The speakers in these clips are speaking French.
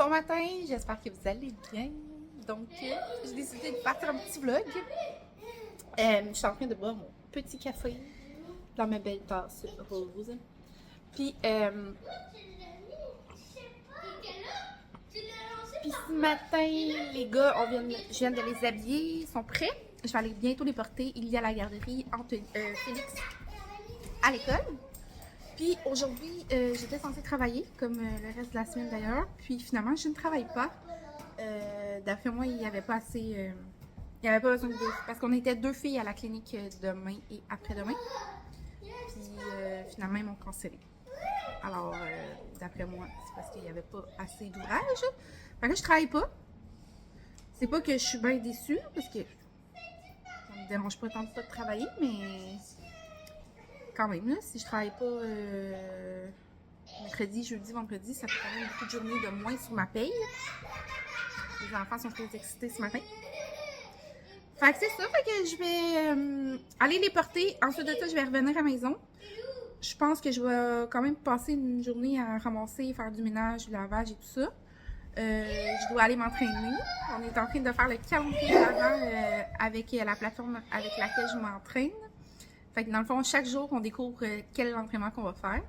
Bon matin, j'espère que vous allez bien. Donc, j'ai décidé de partir un petit vlog. Je suis en train de boire mon petit café dans ma belle tasse rose. Puis ce matin, les gars, je viens de les habiller, ils sont prêts. Je vais aller bientôt les porter. Il y a la garderie Félix à l'école. Puis aujourd'hui, j'étais censée travailler, comme le reste de la semaine d'ailleurs. Puis finalement, je ne travaille pas. D'après moi, il n'y avait pas assez... il n'y avait pas besoin de deux. Parce qu'on était deux filles à la clinique demain et après-demain. Puis finalement, ils m'ont cancellé. Alors, d'après moi, c'est parce qu'il n'y avait pas assez d'ouvrage. Fait que je travaille pas. C'est pas que je suis bien déçue, parce que ça me dérange pas tant de travailler, mais... Quand même, là, si je travaille pas mercredi, jeudi, vendredi, ça fait quand même beaucoup de journées de moins sur ma paye. Les enfants sont très excités ce matin. Fait que c'est ça, fait que je vais aller les porter. Ensuite de ça, je vais revenir à la maison. Je pense que je vais quand même passer une journée à ramasser, faire du ménage, du lavage et tout ça. Je dois aller m'entraîner. On est en train de faire le calendrier d'avant avec la plateforme avec laquelle je m'entraîne. Fait que dans le fond, chaque jour, on découvre quel entraînement qu'on va faire.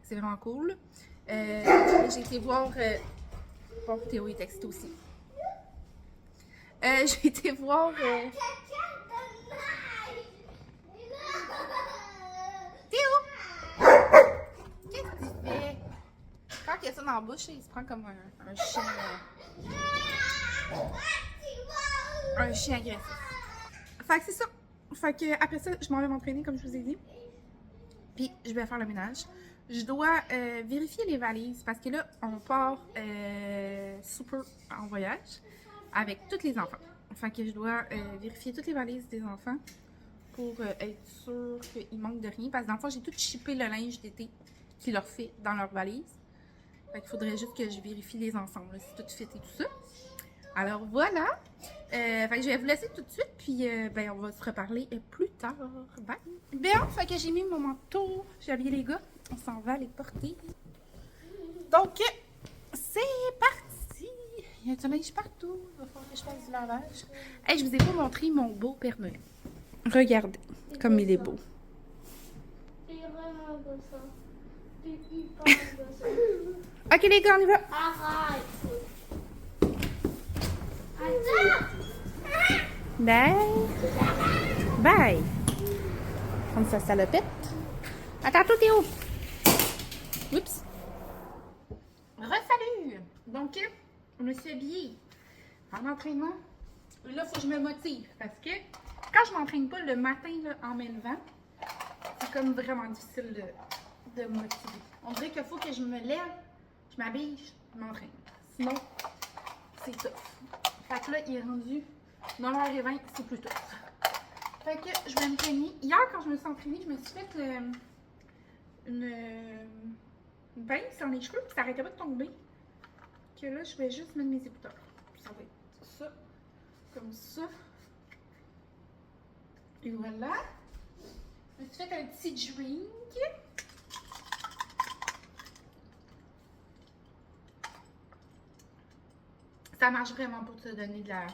C'est vraiment cool. J'ai été voir... Bon, Théo est texté aussi. J'ai été voir... Théo! Qu'est-ce que tu fais? Quand il y a ça dans la bouche, il se prend comme un chien... un chien agressif. Fait que c'est ça. Fait que après ça, je m'en vais m'entraîner comme je vous ai dit. Puis je vais faire le ménage. Je dois vérifier les valises parce que là, on part super en voyage avec tous les enfants. Fait que je dois vérifier toutes les valises des enfants pour être sûre qu'il manque de rien. Parce que dans le fond, j'ai tout shippé le linge d'été qui leur fait dans leur valise. Fait qu'il faudrait juste que je vérifie les ensembles, là, si tout fit et tout ça. Alors voilà, fait que je vais vous laisser tout de suite, puis ben, on va se reparler plus tard. Bye! Bien, fait que j'ai mis mon manteau, j'ai habillé les gars, on s'en va les porter. Donc, c'est parti! Il y a du linge partout, il va falloir que je fasse du lavage. Hey, je vous ai pas montré mon beau Père Noël. Regardez, comme il est beau. C'est vraiment beau ça. C'est hyper beau ça. Ok les gars, on y va! Arrête! Bye! Bye! Comme ça, salopette. Attends, tout Théo! Oups! Re-salut! Donc, on me suis habillée en entraînement. Là, il faut que je me motive parce que quand je m'entraîne pas le matin là, en m'élevant, c'est comme vraiment difficile de me motiver. On dirait qu'il faut que je me lève, je m'habille, je m'entraîne. Sinon, c'est tough. Fait que là, il est rendu 9h20, c'est plus tôt. Fait que je vais me traîner. Hier, quand je me suis entraînée, je me suis fait une pince dans les cheveux, puis ça arrêtait pas de tomber. Que là, je vais juste mettre mes écouteurs. Ça va être ça, comme ça. Et voilà. Je me suis fait un petit drink. Ça marche vraiment pour te donner de la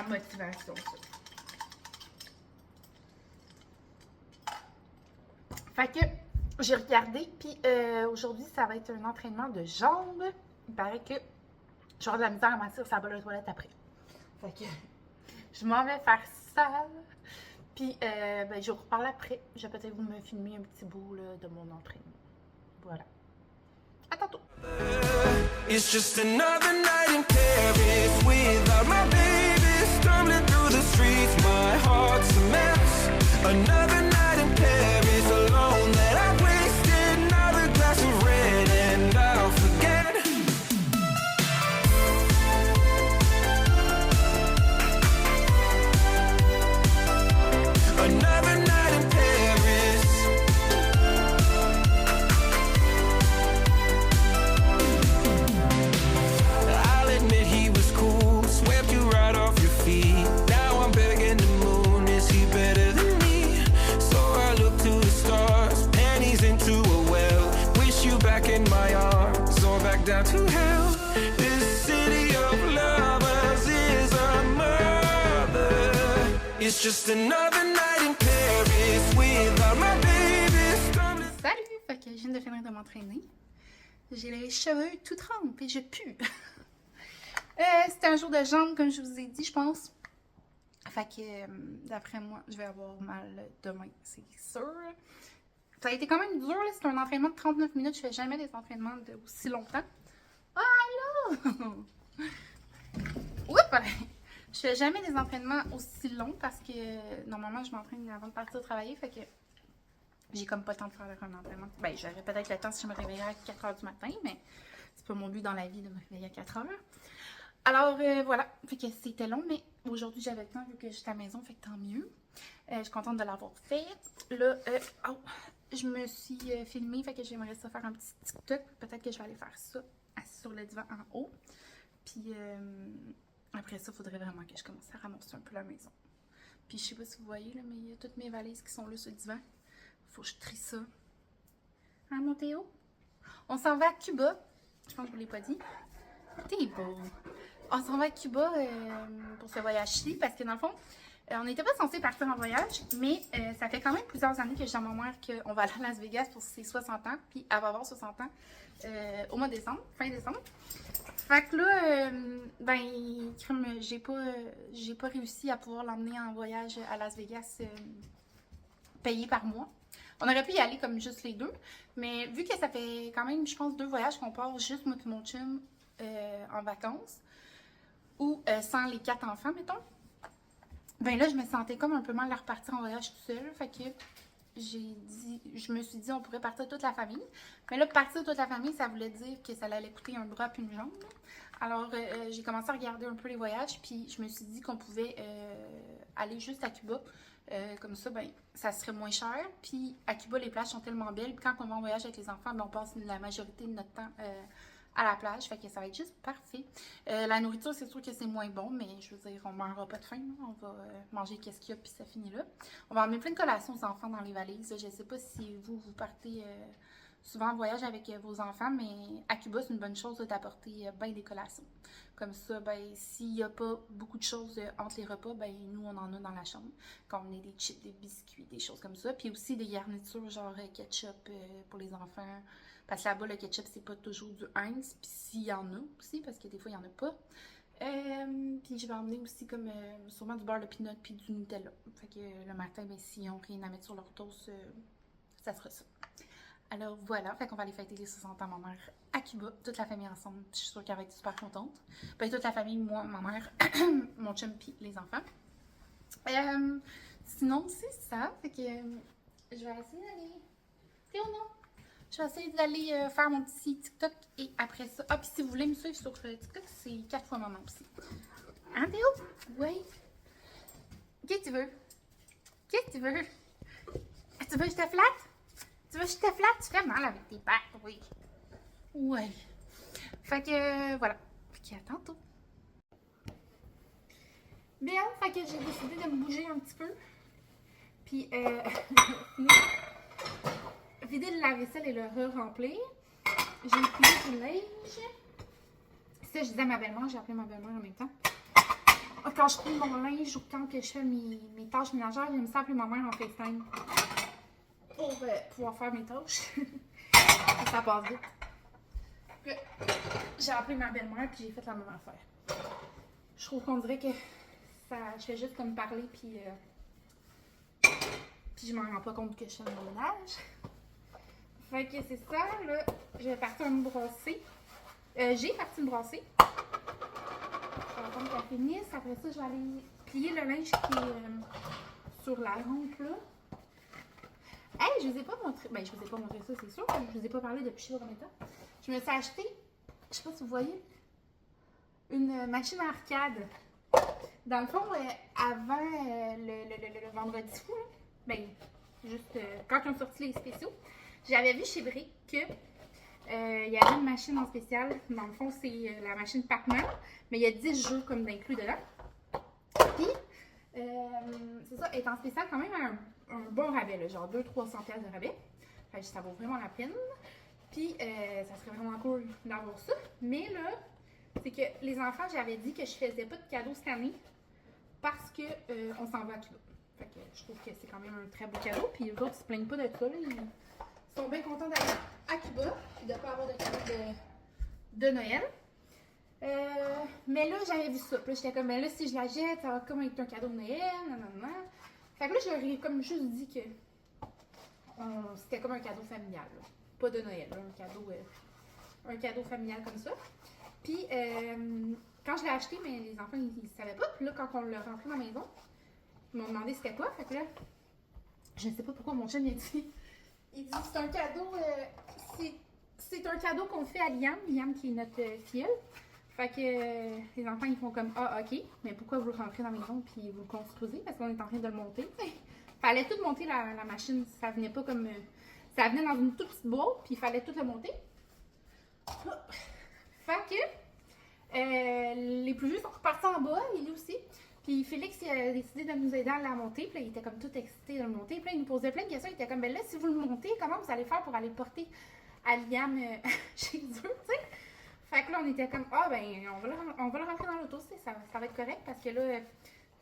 motivation, ça. Fait que j'ai regardé, puis aujourd'hui, ça va être un entraînement de jambes. Il paraît que je vais avoir de la misère à m'asseoir sur la bolle de toilette après. Fait que je m'en vais faire ça. Puis ben, je vous reparle après. Je vais peut-être vous me filmer un petit bout là, de mon entraînement. Voilà. À tantôt! It's just another night in Paris without my baby, stumbling through the streets, my heart's a mess. Another night in Paris alone that I've wasted, another glass of red and I'll forget. Another night in Paris. I'll admit he was cool, swept you right off your feet. Now I'm begging the moon, is he better than me? So I look to the stars, panties into a well. Wish you back in my arms, or back down to hell. It's just another night in Paris without my baby stumbling. Salut! Fait que je viens de finir de m'entraîner. J'ai les cheveux tout trempés, je pue. C'était un jour de jambes, comme je vous ai dit, je pense. Fait que, d'après moi, je vais avoir mal demain, c'est sûr. Ça a été quand même dur, là. C'est un entraînement de 39 minutes. Je fais jamais des entraînements de aussi longtemps. Ah, là! Oups! Je fais jamais des entraînements aussi longs parce que, normalement, je m'entraîne avant de partir travailler. Fait que j'ai comme pas le temps de faire un entraînement. Ben, j'aurais peut-être le temps si je me réveillais à 4 h du matin, mais c'est pas mon but dans la vie de me réveiller à 4 h. Alors, voilà. Fait que c'était long, mais aujourd'hui, j'avais le temps vu que j'étais à la maison, fait que tant mieux. Je suis contente de l'avoir fait. Là, je me suis filmée, fait que j'aimerais ça faire un petit TikTok. Peut-être que je vais aller faire ça, assis sur le divan en haut. Puis, après ça, il faudrait vraiment que je commence à ramasser un peu la maison. Puis, je sais pas si vous voyez, là, mais il y a toutes mes valises qui sont là sur le divan. Faut que je trie ça. Hein, mon Théo? On s'en va à Cuba. Je pense que je vous l'ai pas dit. T'es beau. On s'en va à Cuba pour ce voyage-ci parce que dans le fond, on n'était pas censé partir en voyage, mais ça fait quand même plusieurs années que je dis à ma mère qu'on va aller à Las Vegas pour ses 60 ans, puis elle va avoir 60 ans au mois de décembre, fin décembre. Fait que là, ben, comme j'ai pas réussi à pouvoir l'emmener en voyage à Las Vegas payé par mois. On aurait pu y aller comme juste les deux, mais vu que ça fait quand même, je pense, 2 voyages qu'on part juste moi et mon chum en vacances, ou sans les 4 enfants, mettons, ben là, je me sentais comme un peu mal à repartir en voyage tout seul, fait que je me suis dit, on pourrait partir toute la famille. Mais là, partir toute la famille, ça voulait dire que ça allait coûter un bras puis une jambe. Alors, j'ai commencé à regarder un peu les voyages, puis je me suis dit qu'on pouvait aller juste à Cuba. Comme ça, ben, ça serait moins cher. Puis à Cuba, les plages sont tellement belles. Puis quand on va en voyage avec les enfants, ben, on passe la majorité de notre temps à la plage. Fait que ça va être juste parfait. La nourriture, c'est sûr que c'est moins bon, mais je veux dire, on ne mangera pas de faim. Là. On va manger qu'est-ce qu'il y a, puis ça finit là. On va emmener plein de collations aux enfants dans les valises. Je ne sais pas si vous partez souvent en voyage avec vos enfants, mais à Cuba, c'est une bonne chose d'apporter bien des collations. Comme ça, ben, s'il n'y a pas beaucoup de choses entre les repas, ben, nous, on en a dans la chambre. Quand on a des chips, des biscuits, des choses comme ça. Puis aussi des garnitures, genre ketchup pour les enfants. Parce que là-bas, le ketchup, c'est pas toujours du Heinz. Puis s'il y en a aussi, parce que des fois, il n'y en a pas. Puis je vais emmener aussi comme sûrement du beurre de pinot puis du Nutella. Fait que le matin, ben, s'ils n'ont rien à mettre sur leur toast, ça sera ça. Alors voilà, fait qu'on va aller fêter les 60 ans ma mère à Cuba, toute la famille ensemble. Je suis sûre qu'elle va être super contente. Ben, toute la famille, moi, ma mère, mon chum pis les enfants. Sinon, c'est ça. Fait que je vais essayer d'aller... Théo, non? Je vais essayer d'aller faire mon petit TikTok et après ça... Ah, puis si vous voulez me suivre sur TikTok, c'est 4 fois maman aussi. Hein, Théo? Oui. Qu'est-ce que tu veux? Qu'est-ce que tu veux? Tu veux que je te flatte? Tu veux que je te flatte? Tu fais mal avec tes pattes, oui. Ouais. Fait que, voilà. Fait qu'à tantôt. Bien, fait que j'ai décidé de me bouger un petit peu. Puis, vider le lave-vaisselle et le re-remplir. J'ai plié du linge. Ça, je disais à ma belle-mère, j'ai appelé ma belle-mère en même temps. Quand je plie mon linge ou quand que je fais mes tâches ménagères, j'aime ça appeler ma mère en FaceTime. Pour pouvoir faire mes tâches. Ça passe vite. J'ai appelé ma belle-mère puis j'ai fait la même affaire. Je trouve qu'on dirait que je fais juste comme parler puis je m'en rends pas compte que je fais mon ménage. Fait que c'est ça, là, je vais partir me brosser. J'ai parti me brosser. Je vais attendre qu'elle finisse. Après ça, je vais aller plier le linge qui est sur la rampe là. Hey, je vous ai pas montré. Ben, je vous ai pas montré ça, c'est sûr. Je vous ai pas parlé depuis je sais pas combien de temps. Je me suis acheté, je sais pas si vous voyez, une machine à arcade. Dans le fond, avant le vendredi fou, là, ben, juste quand ils ont sorti les spéciaux, j'avais vu chez Brick que il y avait une machine en spécial. Dans le fond, c'est la machine Pac-Man, mais il y a 10 jeux comme d'inclus dedans. Puis, c'est ça, elle est en spécial quand même à un bon rabais, là, genre 200-300$ de rabais. Fait que ça vaut vraiment la peine. Puis, ça serait vraiment cool d'avoir ça. Mais là, c'est que les enfants, j'avais dit que je faisais pas de cadeaux cette année parce que on s'en va à Cuba. Fait que je trouve que c'est quand même un très beau cadeau. Puis les autres, ils se plaignent pas de ça. Là. Ils sont bien contents d'aller à Cuba et de ne pas avoir de cadeau de Noël. Mais là, j'avais vu ça. Puis là, j'étais comme, mais là, si je la jette, ça va comme être un cadeau de Noël. Non. Fait que là, j'aurais comme juste dit que c'était comme un cadeau familial. Là. Pas de Noël, là, un cadeau familial comme ça. Puis, quand je l'ai acheté, mais les enfants, ils ne savaient pas. Puis là, quand on l'a rentré dans la maison, ils m'ont demandé c'était quoi. Fait que là, je ne sais pas pourquoi mon chum il dit c'est un cadeau, c'est un cadeau qu'on fait à Liam qui est notre filleule. Fait que les enfants ils font comme ah ok, mais pourquoi vous le rentrez dans la maison puis vous le construisez parce qu'on est en train de le monter. Fallait tout monter la machine, ça venait pas comme ça venait dans une toute petite boîte puis il fallait tout le monter. Fait que les plus vieux sont repartis en bas, il aussi. Puis Félix il a décidé de nous aider à la monter. Puis là, il était comme tout excité de le monter. Puis là, il nous posait plein de questions. Il était comme, ben là, si vous le montez, comment vous allez faire pour aller le porter à Liam chez eux, tu sais? Fait que là, on était comme, ah ben, on va le rentrer dans l'auto, ça va être correct. Parce que là, tu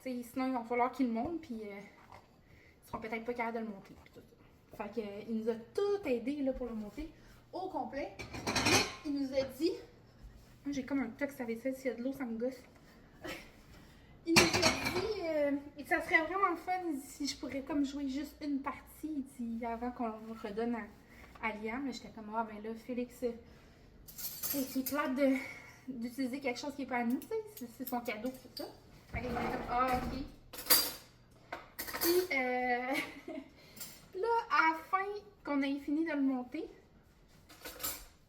sais, sinon, il va falloir qu'il le monte. Puis ils seront peut-être pas capables de le monter. Puis tout ça. Fait qu'il nous a tout aidé là, pour le monter au complet. Il nous a dit, j'ai comme un tox à vaisselle, s'il y a de l'eau, ça me gosse. Il nous a dit que ça serait vraiment fun si je pourrais comme jouer juste une partie dit, avant qu'on le redonne à Liam. J'étais comme, ah ben là, Félix, c'est plate d'utiliser quelque chose qui n'est pas à nous, tu sais, c'est son cadeau tout ça. Fait qu'il était comme, ah ok. Puis là, à la fin qu'on ait fini de le monter,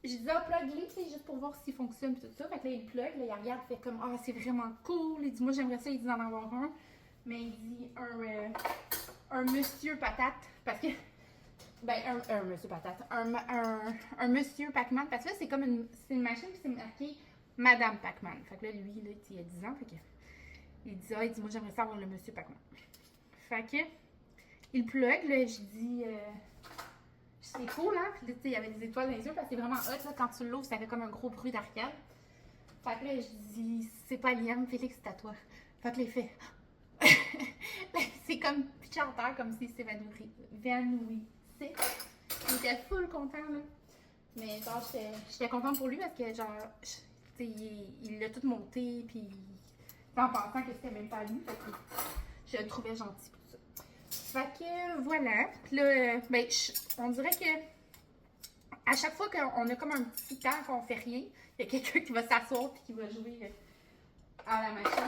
j'ai dit, ah, plug-les, tu sais, juste pour voir s'il fonctionne et tout ça. Fait que là, il plug, là, il regarde, il fait comme, ah, c'est vraiment cool. Il dit, moi, j'aimerais ça, il dit d'en avoir un. Mais il dit, un monsieur patate. Parce que, ben, un monsieur patate. Un monsieur Pac-Man. Parce que là, c'est comme une machine qui s'est marquée Madame Pac-Man. Fait que là, lui, là, il a 10 ans. Fait que, il dit, ah, il dit, moi, j'aimerais ça avoir le monsieur Pac-Man. Fait que, il plug, là, je dis, c'est cool, hein? Puis là, tu sais, il y avait des étoiles dans les yeux parce que c'est vraiment hot, là, quand tu l'ouvres, ça fait comme un gros bruit d'arcade. Fait que là, je dis, c'est pas Liam, Félix, c'est à toi. Fait que là, il fait, c'est comme pitché en terre, comme s'il s'évanouissait. Il était full content, là. Mais genre, j'étais contente pour lui parce que, genre, tu sais, il l'a tout monté, puis en pensant que c'était même pas lui. Fait que je le trouvais gentil. Fait que voilà. Puis là, ben, on dirait que à chaque fois qu'on a comme un petit temps qu'on fait rien, il y a quelqu'un qui va s'asseoir et qui va jouer à la machine.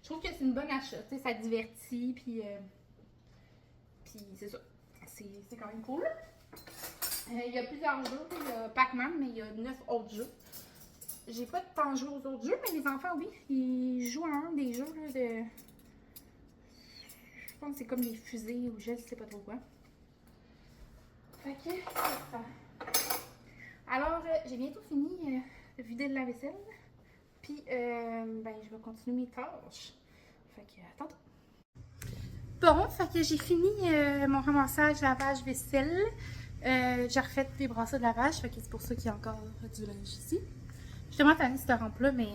Je trouve que c'est une bonne achat. Tu sais, ça divertit. Puis c'est ça. C'est quand même cool. Il y a plusieurs jeux. Il y a Pac-Man, mais il y a 9 autres jeux. J'ai pas de temps de jouer aux autres jeux, mais les enfants, oui, ils jouent à un des jeux là, de. Je pense que c'est comme des fusées ou je sais pas trop quoi. Fait que c'est ça. Alors, j'ai bientôt fini de vider le lave-vaisselle. Puis, ben, je vais continuer mes tâches. Fait que, tantôt. Bon, fait que j'ai fini mon ramassage, lavage, vaisselle. J'ai refait les brasseaux de lavage. Fait que c'est pour ça qu'il y a encore du linge ici. Je suis vraiment tannée de cette rampe-là, mais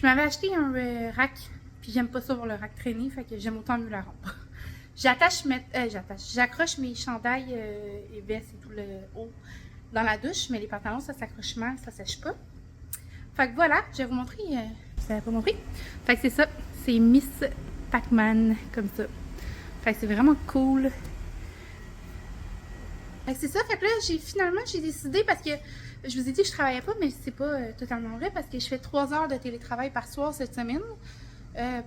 je m'avais acheté un rack. Puis j'aime pas ça voir le rack traîner, fait que j'aime autant mieux la rampe. J'accroche mes chandails et vestes et tout le haut dans la douche, mais les pantalons, ça s'accroche mal, ça sèche pas. Fait que voilà, je vais vous montrer. Vous avez pas compris? Fait que c'est ça, c'est Miss Pac-Man, comme ça. Fait que c'est vraiment cool. Fait que c'est ça, fait que là, j'ai décidé, parce que je vous ai dit que je travaillais pas, mais c'est pas totalement vrai, parce que je fais 3 heures de télétravail par soir cette semaine.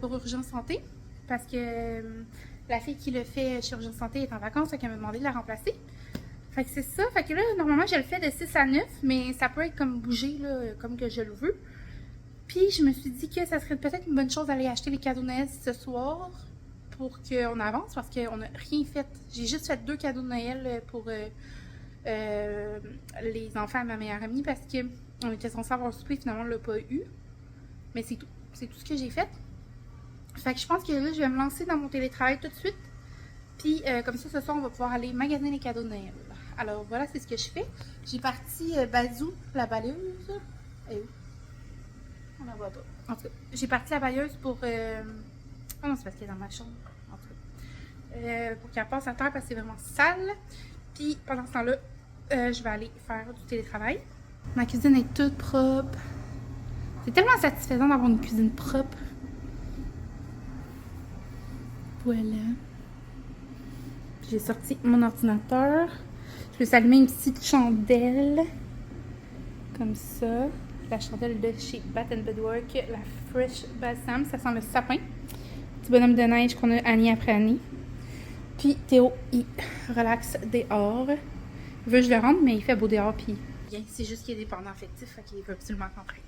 Pour Urgence Santé, parce que la fille qui le fait chez Urgence Santé est en vacances, donc elle m'a demandé de la remplacer. Fait que c'est ça, fait que là, normalement, je le fais de 6 à 9, mais ça peut être comme bougé, là, comme que je le veux. Puis, je me suis dit que ça serait peut-être une bonne chose d'aller acheter les cadeaux de Noël ce soir, pour qu'on avance, parce qu'on n'a rien fait. J'ai juste fait 2 cadeaux de Noël pour les enfants à ma meilleure amie, parce qu'on était censé avoir un souper, finalement, on l'a pas eu. Mais c'est tout. C'est tout ce que j'ai fait. Fait que je pense que là, je vais me lancer dans mon télétravail tout de suite. Puis, comme ça, ce soir, on va pouvoir aller magasiner les cadeaux de Noël. Alors, voilà, c'est ce que je fais. J'ai parti Bazou, la balayeuse. Et où? On la voit pas. En tout cas, j'ai parti la balayeuse pour Ah non, c'est parce qu'elle est dans ma chambre. En tout cas. Pour qu'elle passe à terre parce que c'est vraiment sale. Puis pendant ce temps-là, je vais aller faire du télétravail. Ma cuisine est toute propre. C'est tellement satisfaisant d'avoir une cuisine propre. Voilà. J'ai sorti mon ordinateur. Je me suis allumé une petite chandelle. Comme ça. La chandelle de chez Bath & Body Works, la Fresh Balsam. Ça sent le sapin. Petit bonhomme de neige qu'on a année après année. Puis Théo, il relaxe dehors. Il veut que je le rentre, mais il fait beau dehors. Puis bien, c'est juste qu'il est dépendant affectif. Fait qu'il veut absolument rentrer.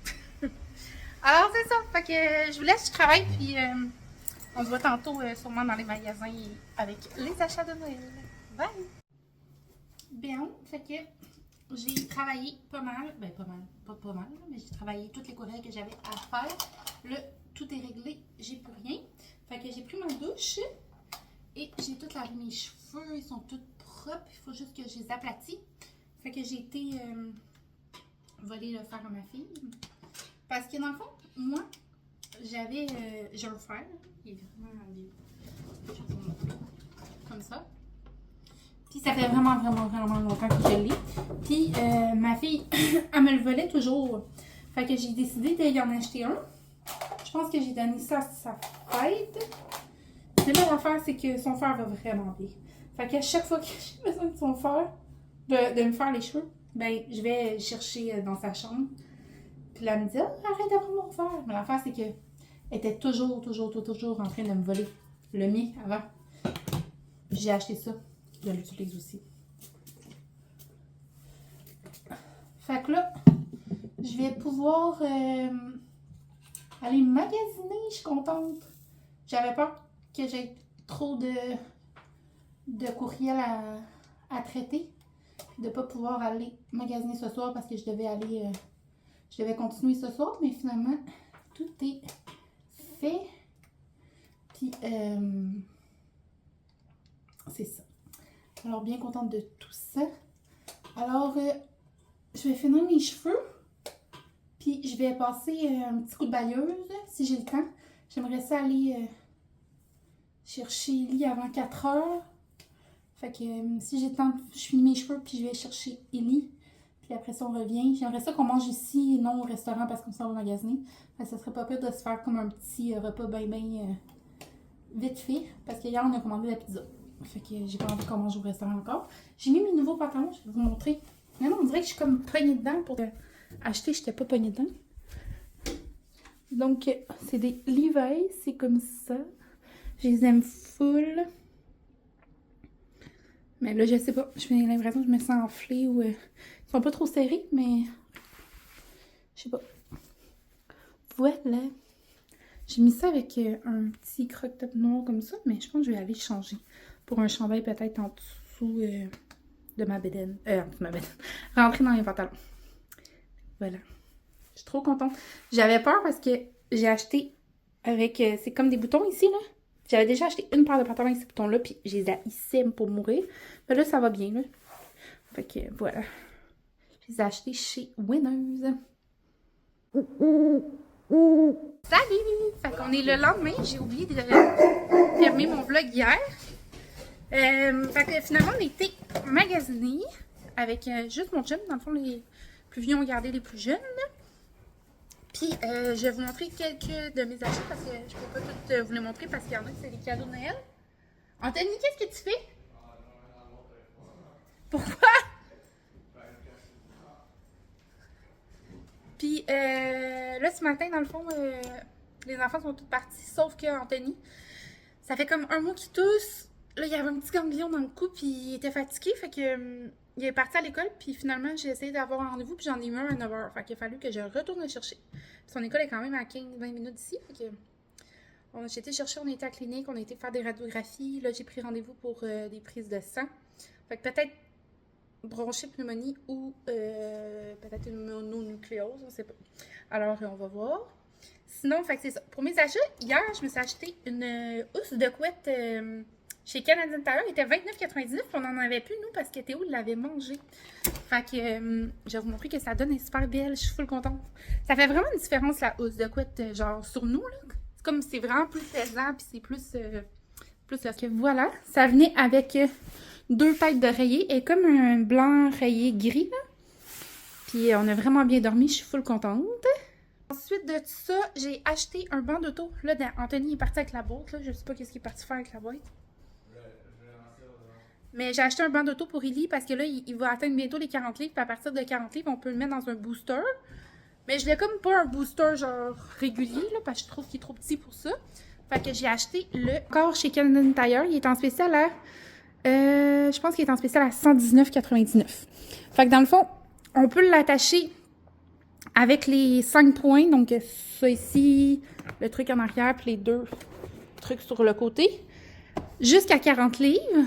Alors, c'est ça. Fait que je vous laisse, je travaille. Puis on se voit tantôt sûrement dans les magasins avec les achats de Noël. Bye! Bien, fait que j'ai travaillé pas mal. Ben, pas mal, mais j'ai travaillé toutes les courriels que j'avais à faire. Là, tout est réglé. J'ai plus rien. Fait que j'ai pris ma douche. Et j'ai tout lavé mes cheveux. Ils sont tous propres. Il faut juste que je les aplatis. Fait que j'ai été voler le fer à ma fille. Parce que dans le fond, moi, j'ai un fer. Il est vraiment comme ça. Puis ça fait vraiment longtemps que je l'ai. Puis ma fille, elle me le volait toujours. Fait que j'ai décidé d'y en acheter un. Je pense que j'ai donné ça à sa fête. Mais là, l'affaire, c'est que son fer va vraiment bien. Fait qu'à chaque fois que j'ai besoin de son fer, de me faire les cheveux, ben, je vais chercher dans sa chambre. Puis là, elle me dit, oh, arrête d'avoir mon fer. Mais l'affaire, c'est qu'elle était toujours en train de me voler le mien avant. J'ai acheté ça. Je l'utilise aussi. Fait que là, je vais pouvoir aller magasiner. Je suis contente. J'avais peur que j'ai trop de courriels à traiter. De ne pas pouvoir aller magasiner ce soir parce que je devais continuer ce soir. Mais finalement, tout est fait. Puis, c'est ça. Alors, bien contente de tout ça. Alors, je vais finir mes cheveux. Puis, je vais passer un petit coup de bailleuse si j'ai le temps. J'aimerais ça aller chercher Ellie avant 4 heures. Fait que si j'ai le temps, je finis mes cheveux puis je vais chercher Ellie. Puis après ça, on revient. J'aimerais ça qu'on mange ici et non au restaurant parce qu'on s'en va magasiner. Fait que ça serait pas pire de se faire comme un petit repas bien vite fait. Parce qu'hier, on a commandé la pizza. Fait que j'ai pas envie qu'on mange au restaurant encore. J'ai mis mes nouveaux pantalons, je vais vous montrer. Mais non, on dirait que je suis comme poignée dedans pour acheter. Je n'étais pas poignée dedans. Donc, c'est des Levi's, c'est comme ça. Je les aime full. Mais là, je sais pas. J'ai l'impression que je me sens enflée ou... ils sont pas trop serrés, mais... Je sais pas. Voilà. J'ai mis ça avec un petit croque-top noir comme ça, mais je pense que je vais aller changer. Pour un chandail peut-être en dessous de ma bédaine. En dessous de ma bédaine. Rentrer dans les pantalons. Voilà. Je suis trop contente. J'avais peur parce que j'ai acheté avec... c'est comme des boutons ici, là. J'avais déjà acheté une paire de pantalons avec ces boutons-là, puis je les haïssais pour mourir. Mais là, ça va bien, là. Fait que, voilà. Je les ai achetés chez Winners. Salut! Fait qu'on est le lendemain. J'ai oublié de fermer mon vlog hier. Fait que finalement, on était magasiner avec juste mon chum. Dans le fond, les plus vieux ont gardé les plus jeunes. Puis, je vais vous montrer quelques de mes achats parce que je peux pas tout vous les montrer parce qu'il y en a qui c'est des cadeaux de Noël. Anthony, qu'est-ce que tu fais? Pourquoi? Puis, là, ce matin, dans le fond, les enfants sont tous partis, sauf que Anthony, ça fait comme un mois qu'il tousse. Là, il y avait un petit ganglion dans le cou, puis il était fatigué, fait que il est parti à l'école, puis finalement, j'ai essayé d'avoir un rendez-vous, puis j'en ai eu un à 9h. Fait qu'il a fallu que je retourne le chercher. Puis son école est quand même à 15-20 minutes d'ici, fait que j'ai été chercher, on était à la clinique, on a été faire des radiographies. Là, j'ai pris rendez-vous pour des prises de sang. Fait que peut-être bronchite, pneumonie ou peut-être une mononucléose, on sait pas. Alors, on va voir. Sinon, fait que c'est ça. Pour mes achats, hier, je me suis acheté une housse de couette chez Canadian Tire. Elle était 29,99$, puis on n'en avait plus, nous, parce que Théo l'avait mangé. Fait que je vais vous montrer que ça donne, elle est super belle. Je suis full contente. Ça fait vraiment une différence, la housse de couette, genre sur nous, là. comme c'est vraiment plus pesant, puis c'est plus que voilà, ça venait avec 2 têtes d'oreiller et comme un blanc rayé gris, là. Puis on a vraiment bien dormi, je suis full contente. Ensuite de ça, j'ai acheté un banc d'auto. Là, Anthony est parti avec la boîte, là. Je sais pas qu'est-ce qu'il est parti faire avec la boîte. Mais j'ai acheté un banc d'auto pour Ellie parce que là, il va atteindre bientôt les 40 livres. Puis à partir de 40 livres, on peut le mettre dans un booster. Mais je l'ai comme pas un booster genre régulier, là, parce que je trouve qu'il est trop petit pour ça. Fait que j'ai acheté le corps chez Canadian Tire. Il est en spécial à... je pense qu'il est en spécial à 119,99. Fait que dans le fond, on peut l'attacher avec les 5 points. Donc ça ici, le truc en arrière, puis les 2 trucs sur le côté. Jusqu'à 40 livres.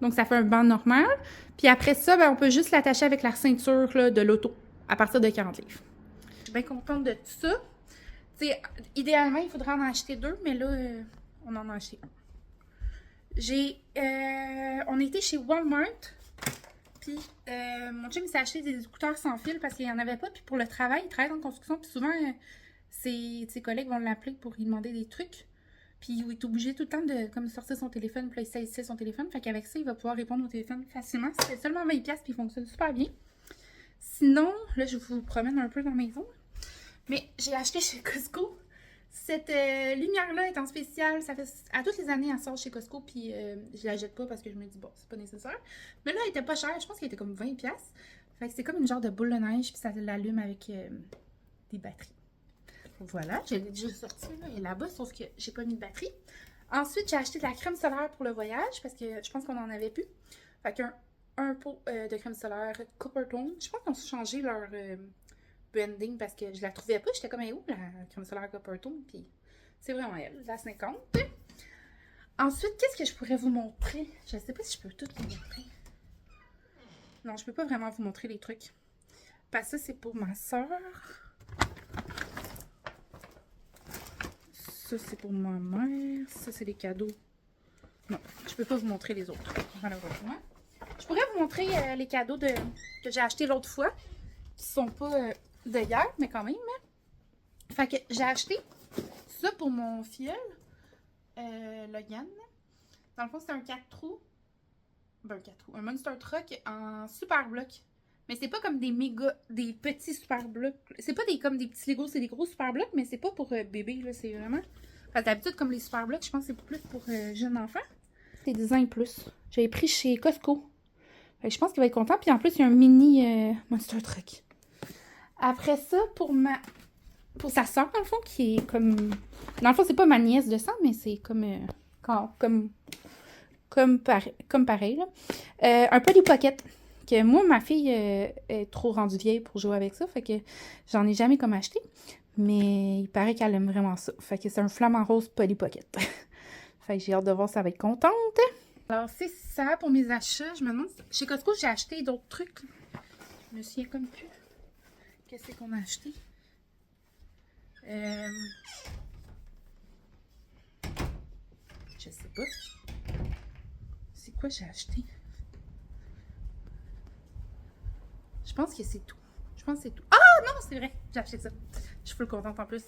Donc ça fait un banc normal. Puis après ça, ben, on peut juste l'attacher avec la ceinture là, de l'auto à partir de 40 livres. Je suis bien contente de tout ça. T'sais, idéalement, il faudrait en acheter 2, mais là, on en a acheté 1. On était chez Walmart, puis mon chum s'est acheté des écouteurs sans fil parce qu'il n'y en avait pas. Puis pour le travail, il travaille en construction, puis souvent, ses collègues vont l'appeler pour lui demander des trucs. Puis il est obligé tout le temps de comme, sortir son téléphone, puis là, il saisissait son téléphone. Fait qu'avec ça, il va pouvoir répondre au téléphone facilement. C'est seulement 20$, puis il fonctionne super bien. Sinon, là, je vous promène un peu dans la maison. Mais j'ai acheté chez Costco. Cette lumière-là est en spécial. Ça fait à toutes les années, elle sort chez Costco. Puis je la jette pas parce que je me dis, bon, c'est pas nécessaire. Mais là, elle était pas chère. Je pense qu'elle était comme 20$. Fait que c'est comme une genre de boule de neige. Puis ça l'allume avec des batteries. Voilà, je l'ai déjà sorti. Là, elle est là-bas, sauf que j'ai pas mis de batterie. Ensuite, j'ai acheté de la crème solaire pour le voyage. Parce que je pense qu'on en avait plus. Fait qu'un pot de crème solaire Coppertone. Je pense qu'ils ont changé leur... branding parce que je la trouvais pas. J'étais comme, où la crème solaire Coppertone? Puis c'est vraiment elle, la 50. Ensuite, qu'est-ce que je pourrais vous montrer? Je sais pas si je peux tout vous montrer. Non, je peux pas vraiment vous montrer les trucs. Parce que ça, c'est pour ma soeur. Ça, c'est pour ma mère. Ça, c'est des cadeaux. Non, je peux pas vous montrer les autres, malheureusement. Je pourrais vous montrer les cadeaux que j'ai achetés l'autre fois. Qui sont pas... de hier, mais quand même. Fait que j'ai acheté ça pour mon filleul, Logan. Dans le fond, c'est un 4 trous. Ben, un 4 trous. Un Monster Truck en super bloc. Mais c'est pas comme des petits super blocs. C'est pas comme des petits Legos, c'est des gros super blocs, mais c'est pas pour bébé, là. C'est vraiment. Enfin, d'habitude, comme les super blocs, je pense que c'est plus pour jeunes enfants. C'est 10 ans et plus. J'avais pris chez Costco. Fait que je pense qu'il va être content. Puis en plus, il y a un mini Monster Truck. Après ça, pour sa soeur, dans le fond, qui est comme... Dans le fond, c'est pas ma nièce de sang, mais c'est comme pareil, là. Un Polly Pocket, que moi, ma fille est trop rendue vieille pour jouer avec ça, fait que j'en ai jamais comme acheté. Mais il paraît qu'elle aime vraiment ça. Fait que c'est un flamant rose Polly Pocket. Fait que j'ai hâte de voir si elle va être contente. Alors, c'est ça pour mes achats. Je me demande... Chez Costco, j'ai acheté d'autres trucs. Je me souviens comme plus. Qu'est-ce qu'on a acheté? Je sais pas. C'est quoi j'ai acheté? Je pense que c'est tout. Je pense que c'est tout. Ah non, c'est vrai. J'ai acheté ça. Je suis full contente en plus.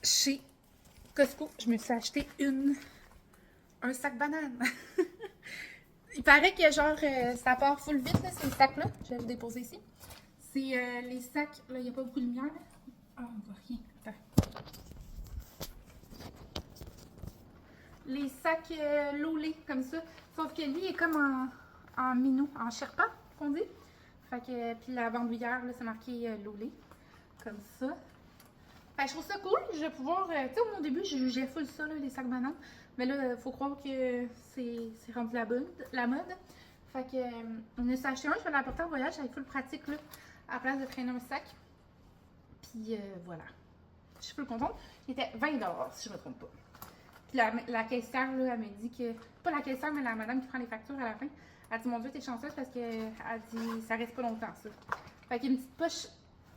Chez Costco, je me suis acheté un sac banane. Il paraît que genre ça part full vite, là, ces sacs-là. Je vais vous déposer ici. C'est les sacs. Là, il n'y a pas beaucoup de lumière. Ah, on voit rien. Attends. Les sacs Lolé, comme ça. Sauf que lui, il est comme en minou, en Sherpa, qu'on dit. Fait que, puis la bandoulière, là, c'est marqué Lolé. Comme ça. Fait que je trouve ça cool. Je vais pouvoir. Tu sais, au début, je jugeais full ça, là, les sacs bananes. Mais là, il faut croire que c'est rendu la mode. Fait que, on a acheté un, je vais l'apporter en voyage. C'est full pratique, là. À la place de traîner un sac. Puis voilà. Je suis full contente. Il était 20$, si je ne me trompe pas. Puis la caissière, là, elle me dit que... Pas la caissière, mais la madame qui prend les factures à la fin. Elle dit, mon Dieu, t'es chanceuse parce qu'elle dit, ça reste pas longtemps, ça. Fait qu'il y a une petite poche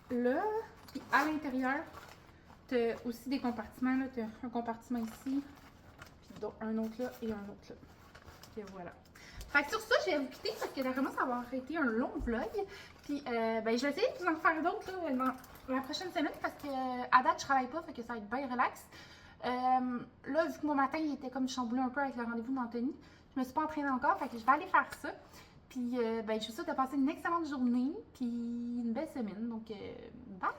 là. Puis à l'intérieur, t'as aussi des compartiments, là. T'as un compartiment ici. Puis un autre là et un autre là. Et voilà. Fait que sur ça, je vais vous quitter parce que vraiment, ça va avoir été un long vlog. Puis, ben, je vais essayer de vous en faire d'autres, là, la prochaine semaine parce que à date, je travaille pas, fait que ça va être bien relax. Là, vu que mon matin, il était comme chamboulé un peu avec le rendez-vous d'Anthony, je me suis pas entraînée encore, fait que je vais aller faire ça. Puis, ben, je vous souhaite de passer une excellente journée, puis une belle semaine. Donc, bye!